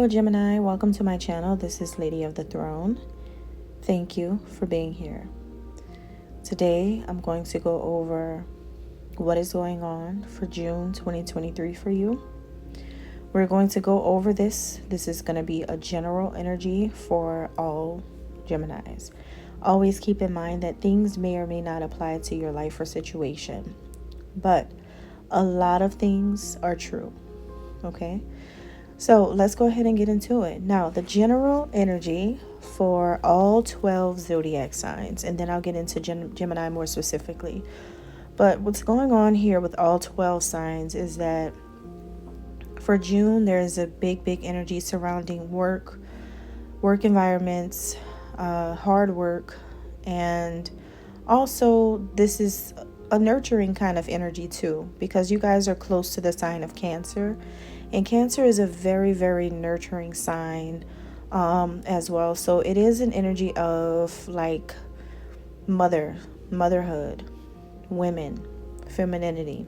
Hello Gemini, welcome to my channel. This is Lady of the Throne. Thank you for being here. Today I'm going to go over what is going on for June 2023 for you. We're going to go over this. This is going to be a general energy for all Geminis. Always keep in mind that things may or may not apply to your life or situation, but a lot of things are true. Okay? So let's go ahead and get into it. Now, the general energy for all 12 zodiac signs, and then I'll get into Gemini more specifically. But what's going on here with all 12 signs is that for June, there is a big energy surrounding work environments, hard work, and also this is a nurturing kind of energy too, because you guys are close to the sign of Cancer. And Cancer is a very nurturing sign as well. So it is an energy of like motherhood, women, femininity.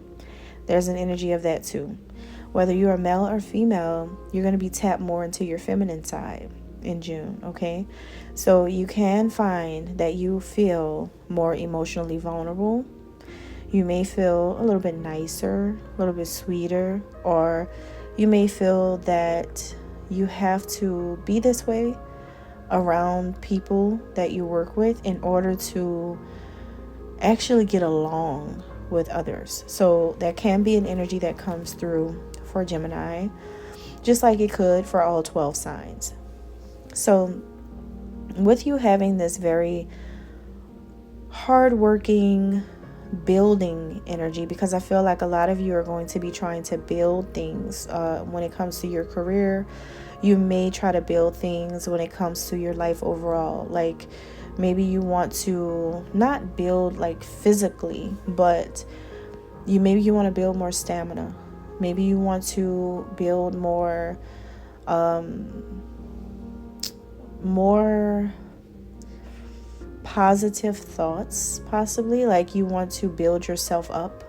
There's an energy of that too. Whether you're a male or female, you're going to be tapped more into your feminine side in June, okay? So you can find that you feel more emotionally vulnerable. You may feel a little bit nicer, a little bit sweeter, or you may feel that you have to be this way around people that you work with in order to actually get along with others. So that can be an energy that comes through for Gemini, just like it could for all 12 signs. So with you having this very hardworking, building energy, because I feel like a lot of you are going to be trying to build things when it comes to your career. You may try to build things when it comes to your life overall. Like maybe you want to not build like physically, but maybe you want to build more stamina. Maybe you want to build more positive thoughts, possibly. Like you want to build yourself up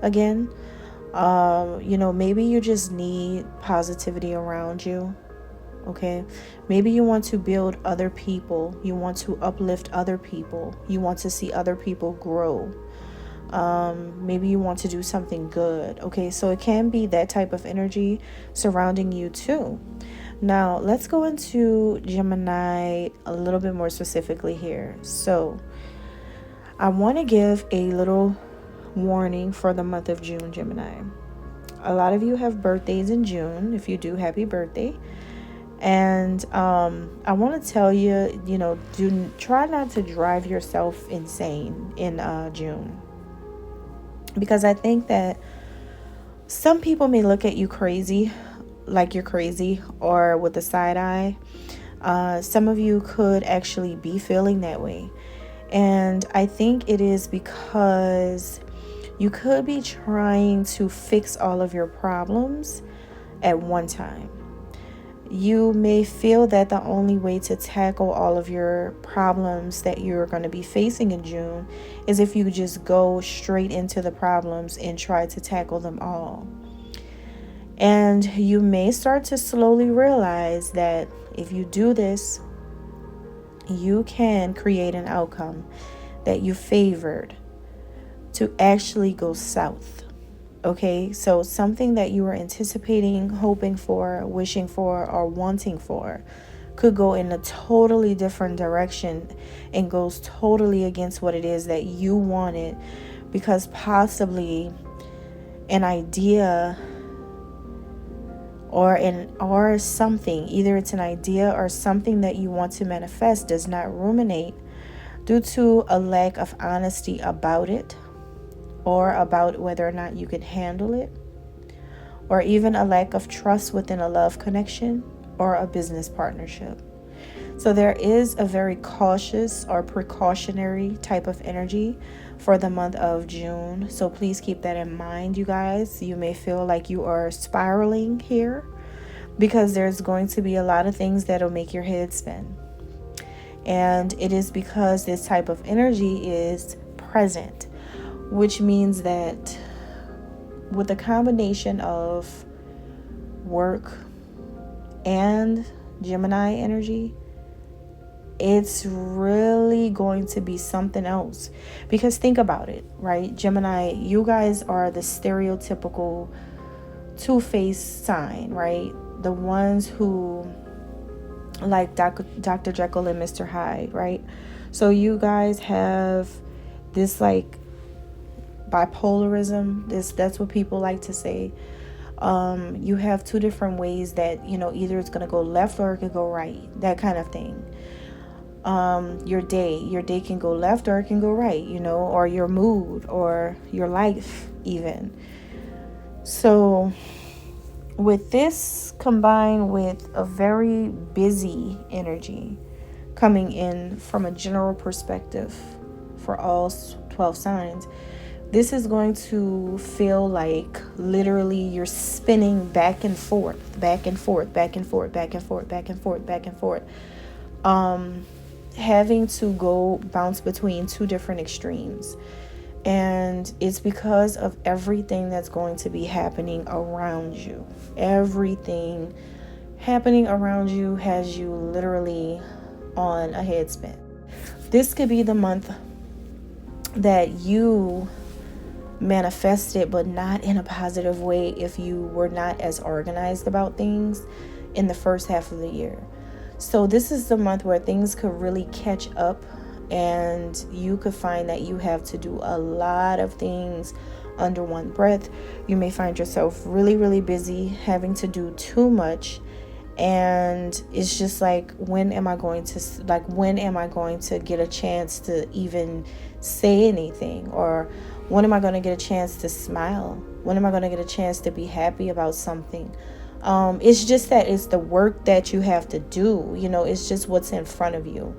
again. Maybe you just need positivity around you. Okay, maybe you want to build other people. You want to uplift other people. You want to see other people grow. Maybe you want to do something good. Okay, so it can be that type of energy surrounding you too. Now, let's go into Gemini a little bit more specifically here. So, I want to give a little warning for the month of June, Gemini. A lot of you have birthdays in June. If you do, happy birthday. And I want to tell you, try not to drive yourself insane in June. Because I think that some people may look at you crazy, like you're crazy, or with a side eye. Some of you could actually be feeling that way. And I think it is because you could be trying to fix all of your problems at one time. You may feel that the only way to tackle all of your problems that you're going to be facing in June is if you just go straight into the problems and try to tackle them all. And you may start to slowly realize that if you do this, you can create an outcome that you favored to actually go south. Okay, so something that you were anticipating, hoping for, wishing for, or wanting for could go in a totally different direction and goes totally against what it is that you wanted, because possibly an idea or something, either it's an idea or something that you want to manifest, does not ruminate due to a lack of honesty about it, or about whether or not you can handle it, or even a lack of trust within a love connection or a business partnership. So there is a very cautious or precautionary type of energy for the month of June. So please keep that in mind, you guys. You may feel like you are spiraling here because there's going to be a lot of things that'll make your head spin. And it is because this type of energy is present, which means that with a combination of work and Gemini energy, it's really going to be something else. Because think about it, right? Gemini, you guys are the stereotypical two-faced sign, right? The ones who like Dr. Jekyll and Mr. Hyde, right? So you guys have this like bipolarism. That's what people like to say. You have two different ways that, either it's going to go left or it could go right, that kind of thing. Your day can go left or it can go right, or your mood or your life even. So with this combined with a very busy energy coming in from a general perspective for all 12 signs, this is going to feel like literally you're spinning back and forth, back and forth, back and forth, back and forth, back and forth, back and forth. Having to go bounce between two different extremes. And it's because of everything that's going to be happening around you. Everything happening around you has you literally on a headspin. This could be the month that you manifested, but not in a positive way if you were not as organized about things in the first half of the year. So this is the month where things could really catch up, and you could find that you have to do a lot of things under one breath. You may find yourself really, really busy, having to do too much. And it's just like, when am I going to get a chance to even say anything? Or when am I going to get a chance to smile? When am I going to get a chance to be happy about something? It's just that it's the work that you have to do. It's just what's in front of you.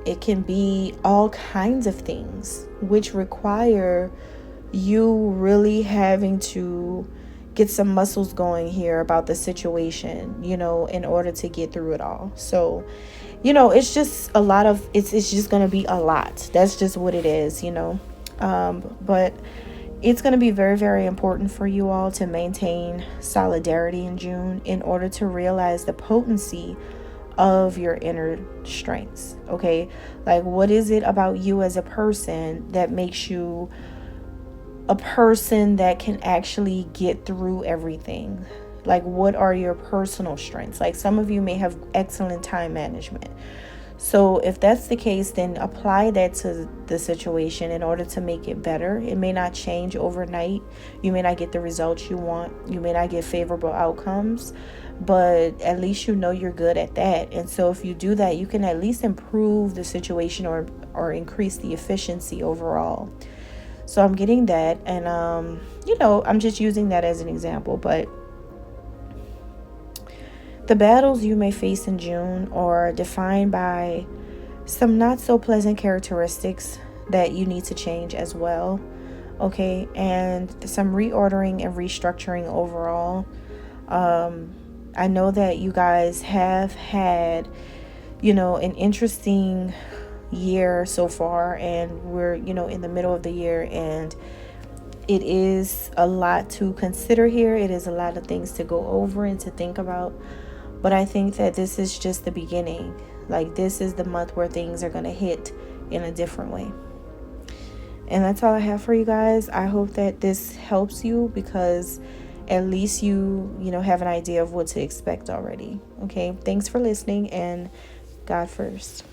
It can be all kinds of things which require you really having to get some muscles going here about the situation, in order to get through it all. So, it's just a lot of, it's just going to be a lot. That's just what it is, but it's going to be very, very important for you all to maintain solidarity in June in order to realize the potency of your inner strengths. Okay, like, what is it about you as a person that makes you a person that can actually get through everything? Like, what are your personal strengths? Like, some of you may have excellent time management. So if that's the case, then apply that to the situation in order to make it better. It may not change overnight. You may not get the results you want. You may not get favorable outcomes, but at least you're good at that. And so if you do that, you can at least improve the situation or increase the efficiency overall. So I'm getting that, and I'm just using that as an example. But the battles you may face in June are defined by some not so pleasant characteristics that you need to change as well. Okay, and some reordering and restructuring overall. I know that you guys have had, an interesting year so far, and we're, in the middle of the year, and it is a lot to consider here. It is a lot of things to go over and to think about. But I think that this is just the beginning. Like, this is the month where things are going to hit in a different way. And that's all I have for you guys. I hope that this helps you, because at least you have an idea of what to expect already. Okay, thanks for listening, and God first.